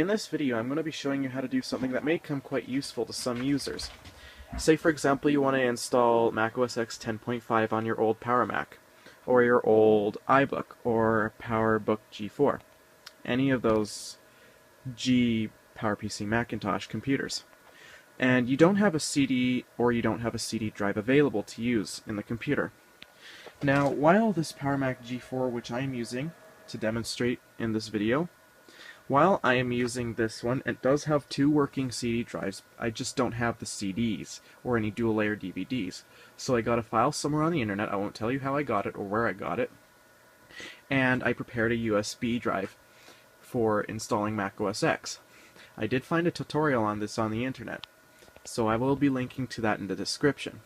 In this video, I'm going to be showing you how to do something that may come quite useful to some users. Say, for example, you want to install Mac OS X 10.5 on your old Power Mac, or your old iBook, or PowerBook G4, any of those G PowerPC Macintosh computers. And you don't have a CD or you don't have a CD drive available to use in the computer. Now, while this Power Mac G4, which I am using to demonstrate in this video, while I am using this one, it does have two working CD drives. I just don't have the CDs or any dual layer DVDs. So I got a file somewhere on the internet. I won't tell you how I got it or where I got it. And I prepared a USB drive for installing Mac OS X. I did find a tutorial on this on the internet, so I will be linking to that in the description.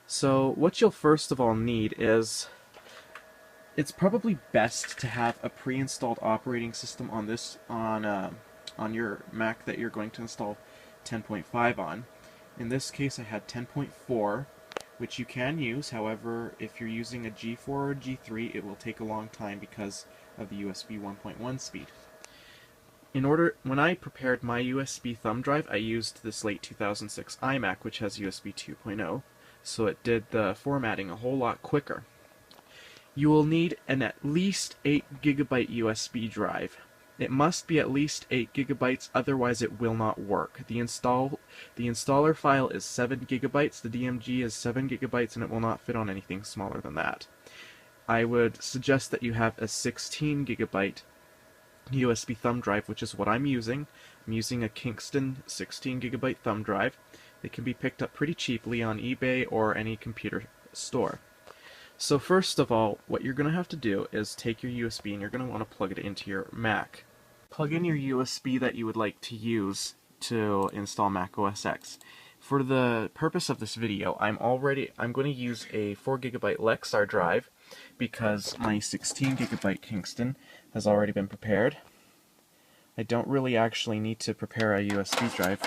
So what you'll first of all need is, it's probably best to have a pre-installed operating system on this on your Mac that you're going to install 10.5 on. In this case I had 10.4, which you can use. However, if you're using a G4 or G3, it will take a long time because of the USB 1.1 speed. When I prepared my USB thumb drive, I used this late 2006 iMac, which has USB 2.0, so it did the formatting a whole lot quicker. You will need an at least 8 GB USB drive. It must be at least 8 GB, otherwise it will not work. The installer file is 7 GB, the DMG is 7 GB, and it will not fit on anything smaller than that. I would suggest that you have a 16 GB USB thumb drive, which is what I'm using. I'm using a Kingston 16 GB thumb drive. It can be picked up pretty cheaply on eBay or any computer store. So first of all, what you're going to have to do is take your USB and you're going to want to plug it into your Mac. Plug in your USB that you would like to use to install Mac OS X. For the purpose of this video, I'm going to use a 4 GB Lexar drive because my 16 GB Kingston has already been prepared. I don't really actually need to prepare a USB drive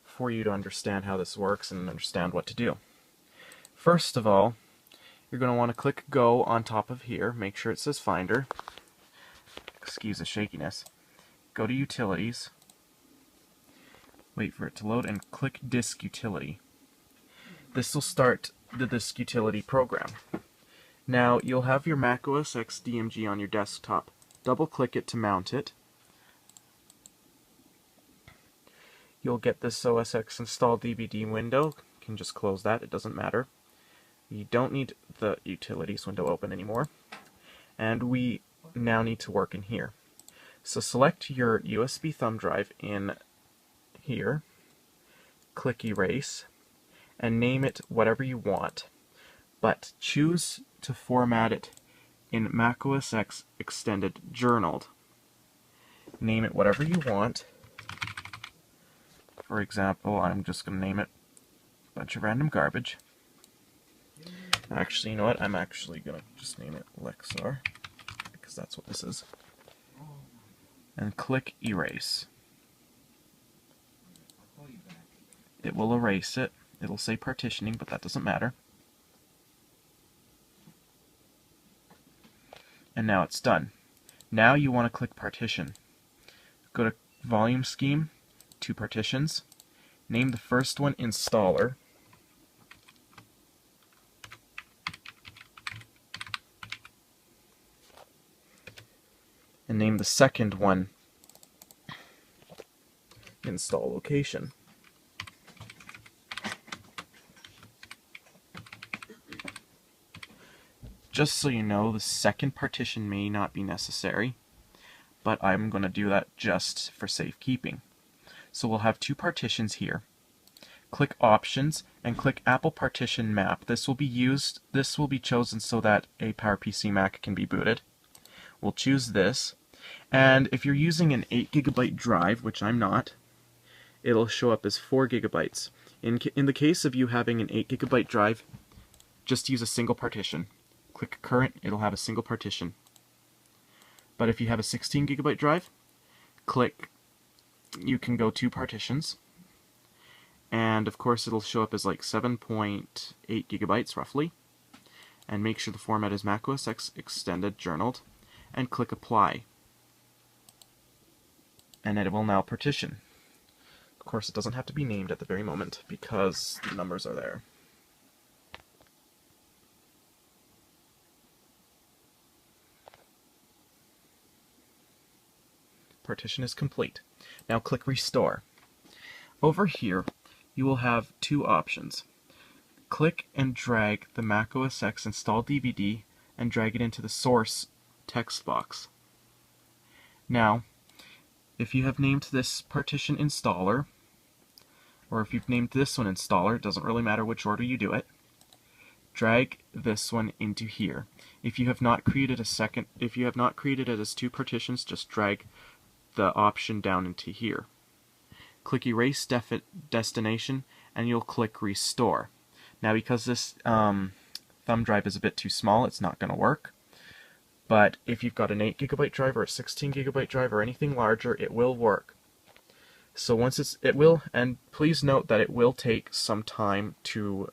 for you to understand how this works and understand what to do. First of all, you're going to want to click Go on top of here. Make sure it says Finder. Excuse the shakiness. Go to Utilities. Wait for it to load and click Disk Utility. This will start the Disk Utility program. Now you'll have your Mac OS X DMG on your desktop. Double click it to mount it. You'll get this OS X install DVD window. You can just close that, it doesn't matter. You don't need the Utilities window open anymore. And we now need to work in here. So select your USB thumb drive in here, click Erase, and name it whatever you want. But choose to format it in Mac OS X Extended Journaled. Name it whatever you want. For example, I'm just going to name it a bunch of random garbage. Actually, you know what? I'm actually going to just name it Lexar, because that's what this is. And click Erase. It will erase it. It'll say partitioning, but that doesn't matter. And now it's done. Now you want to click Partition. Go to Volume Scheme, 2 partitions. Name the first one Installer. And name the second one Install Location. Just so you know, the second partition may not be necessary, but I'm going to do that just for safekeeping. So we'll have 2 partitions here. Click Options and click Apple Partition Map. This will be chosen so that a PowerPC Mac can be booted. We'll choose this. And if you're using an 8 GB drive, which I'm not, it'll show up as 4 GB. In the case of you having an 8 GB drive, just use a single partition. Click Current, it'll have a single partition. But if you have a 16 GB drive, you can go 2 partitions. And of course it'll show up as like 7.8 GB roughly. And make sure the format is Mac OS X Extended Journaled. And click Apply. and it will now partition. Of course, it doesn't have to be named at the very moment because the numbers are there. Partition is complete. Now click Restore. Over here, you will have two options. Click and drag the Mac OS X install DVD and drag it into the source text box. Now, if you have named this partition installer, or if you've named this one installer, it doesn't really matter which order you do it, drag this one into here. If you have not created it as two partitions, just drag the option down into here. Click Erase Destination, and you'll click Restore. Now, because this thumb drive is a bit too small, it's not going to work. But if you've got an 8 GB drive or a 16 GB drive or anything larger, it will work. So once it will, and please note that it will take some time to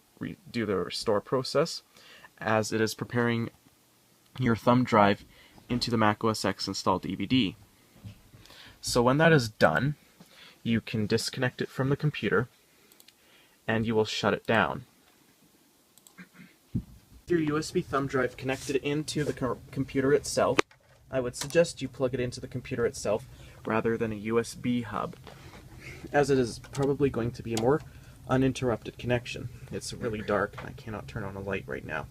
do the restore process, as it is preparing your thumb drive into the Mac OS X install DVD. So when that is done, you can disconnect it from the computer, and you will shut it down. Your USB thumb drive connected into the computer itself, I would suggest you plug it into the computer itself rather than a USB hub, as it is probably going to be a more uninterrupted connection. It's really dark and I cannot turn on a light right now.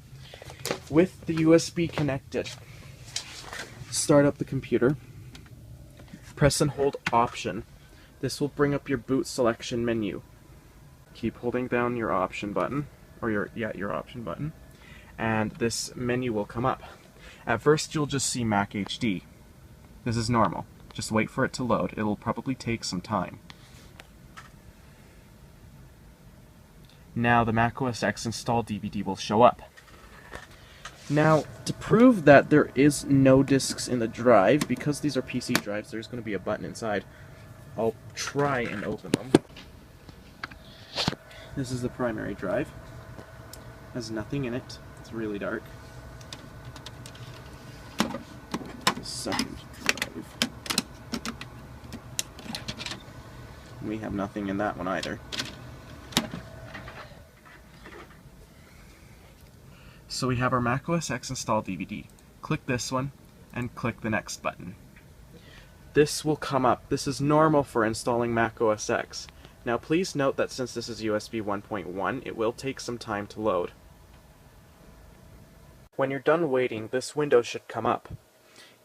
With the USB connected, start up the computer, press and hold Option. This will bring up your boot selection menu. Keep holding down your Option button, or your Option button, and this menu will come up. At first you'll just see Mac HD. This is normal. Just wait for it to load. It'll probably take some time. Now the Mac OS X install DVD will show up. Now, to prove that there is no disks in the drive, because these are PC drives, there's going to be a button inside. I'll try and open them. This is the primary drive. Has nothing in it. It's really dark. Second drive. We have nothing in that one either. So we have our Mac OS X install DVD. Click this one and click the next button. This will come up. This is normal for installing Mac OS X. Now please note that since this is USB 1.1, it will take some time to load. When you're done waiting, this window should come up.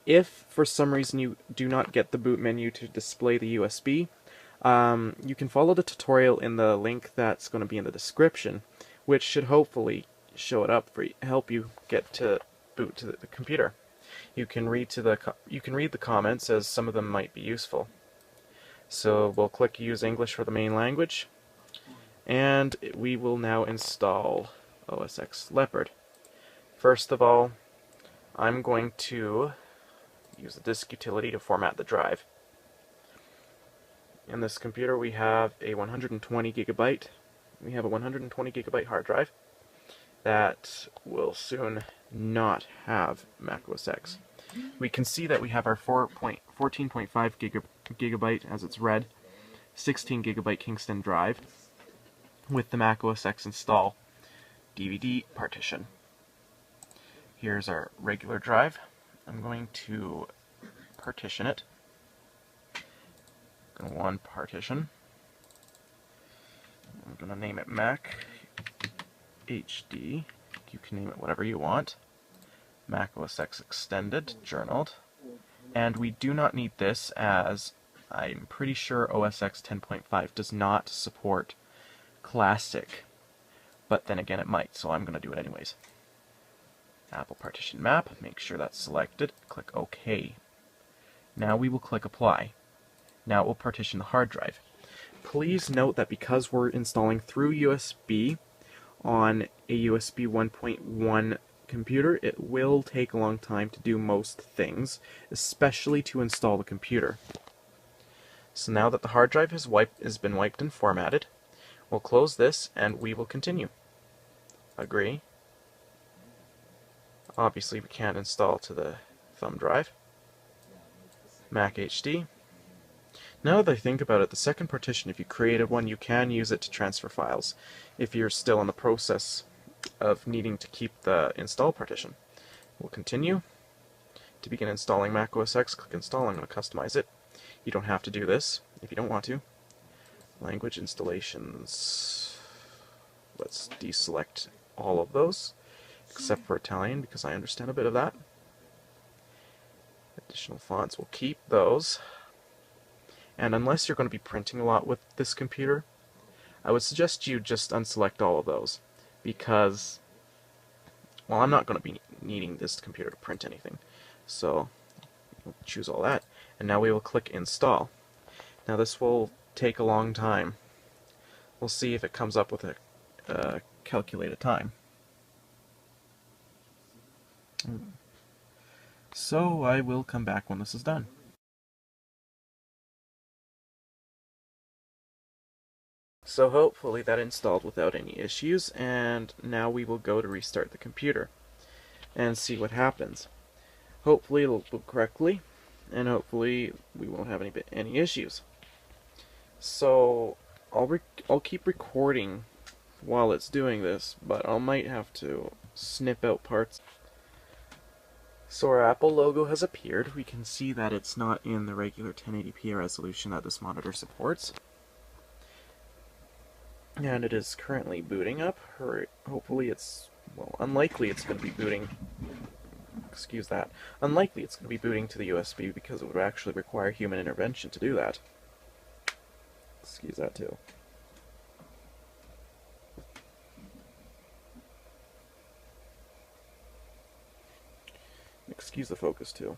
If for some reason you do not get the boot menu to display the USB, you can follow the tutorial in the link that's going to be in the description, which should hopefully show it up for you, help you get to boot to the computer. You can read the comments, as some of them might be useful. So we'll click Use English for the main language, and we will now install OS X Leopard. First of all, I'm going to use the disk utility to format the drive. In this computer we have a 120 gigabyte. We have a 120 gigabyte hard drive that will soon not have Mac OS X. We can see that we have our 14.5 gigabyte, as it's red, 16 gigabyte Kingston drive with the Mac OS X install DVD partition. Here's our regular drive. I'm going to partition it. One partition. I'm going to name it Mac HD. You can name it whatever you want. Mac OS X Extended, journaled. And we do not need this, as I'm pretty sure OS X 10.5 does not support Classic. But then again, it might, so I'm going to do it anyways. Apple Partition Map, make sure that's selected, click OK. Now we will click Apply. Now it will partition the hard drive. Please note that because we're installing through USB on a USB 1.1 computer, it will take a long time to do most things, especially to install the computer. So now that the hard drive has been wiped and formatted, we'll close this and we will continue. Agree. Obviously we can't install to the thumb drive. Mac HD. Now that I think about it, the second partition, if you created one, you can use it to transfer files if you're still in the process of needing to keep the install partition. We'll continue. To begin installing Mac OS X, click Install. I'm going to customize it. You don't have to do this if you don't want to. Language installations. Let's deselect all of those, except for Italian, because I understand a bit of that. Additional fonts, we'll keep those. And unless you're going to be printing a lot with this computer, I would suggest you just unselect all of those, because, well, I'm not going to be needing this computer to print anything. So, we'll choose all that, and now we will click Install. Now this will take a long time. We'll see if it comes up with a calculated time. So I will come back when this is done. So hopefully that installed without any issues, and now we will go to restart the computer and see what happens. Hopefully it'll boot correctly, and hopefully we won't have any issues. So I'll keep recording while it's doing this, but I might have to snip out parts. So our Apple logo has appeared. We can see that it's not in the regular 1080p resolution that this monitor supports. And it is currently booting up. Hopefully it's, well, unlikely it's going to be booting. Excuse that. Unlikely it's going to be booting to the USB because it would actually require human intervention to do that. Excuse that too. Excuse the focus too.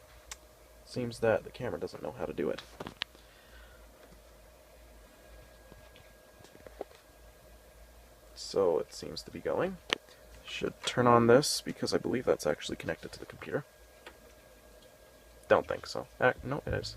Seems that the camera doesn't know how to do it. So it seems to be going. Should turn on this because I believe that's actually connected to the computer. Don't think so. No, it is.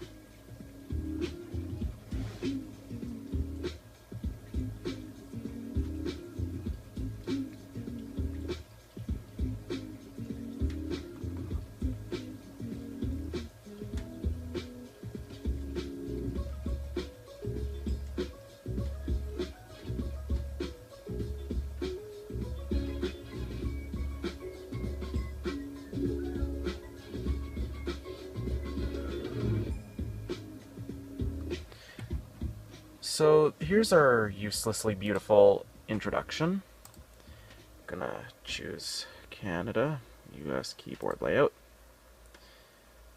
So here's our uselessly beautiful introduction. I'm gonna choose Canada, US keyboard layout.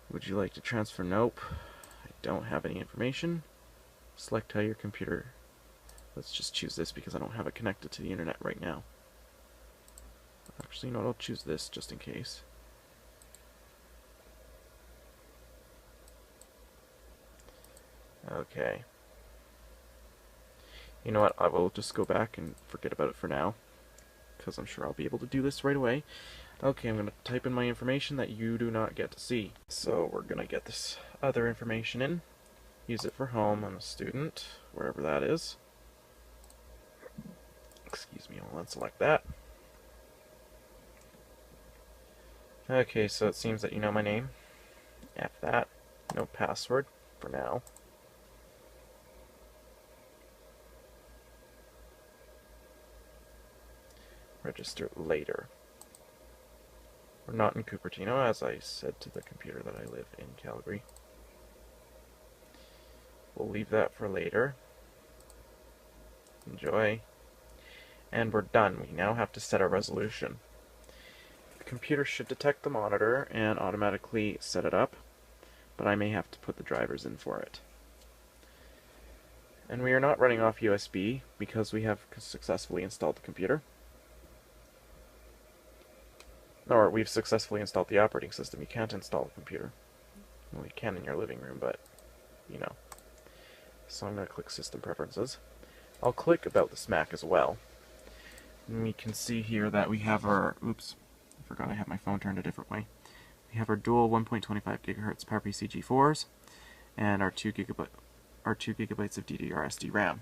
Would you like to transfer? Nope. I don't have any information. Select how your computer. Let's just choose this because I don't have it connected to the internet right now. Actually, no, I'll choose this just in case. Okay. You know what, I will just go back and forget about it for now, because I'm sure I'll be able to do this right away. Okay, I'm going to type in my information that you do not get to see. So we're going to get this other information in, use it for home. I'm a student, wherever that is. Excuse me, I'll unselect that. Okay, so it seems that you know my name. F that. No password, for now. Register later. We're not in Cupertino, as I said to the computer that I live in Calgary. We'll leave that for later. Enjoy. And we're done. We now have to set our resolution. The computer should detect the monitor and automatically set it up, but I may have to put the drivers in for it. And we are not running off USB because we have successfully installed the computer. Or we've successfully installed the operating system. You can't install a computer. Well, you can in your living room, but, you know. So I'm going to click System Preferences. I'll click About this Mac as well. And we can see here that we have our... Oops, I forgot I have my phone turned a different way. We have our dual 1.25 GHz PowerPC G4s and our 2 gigabytes of DDR/SD RAM.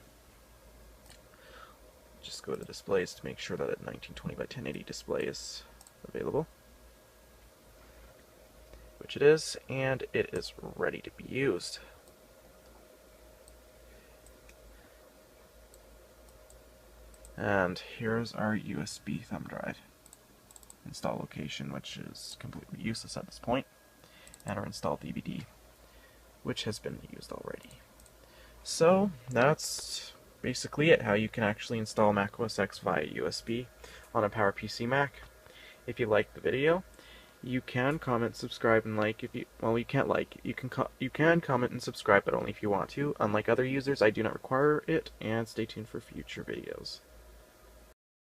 Just go to Displays to make sure that a 1920 by 1080 display is available, which it is, and it is ready to be used. And here's our USB thumb drive install location, which is completely useless at this point, and our install DVD, which has been used already. So that's basically it, how you can actually install Mac OS X via USB on a PowerPC Mac. If you liked the video, you can comment, subscribe, and like. If you, well, you can't like. You can comment and subscribe, but only if you want to. Unlike other users, I do not require it. And stay tuned for future videos.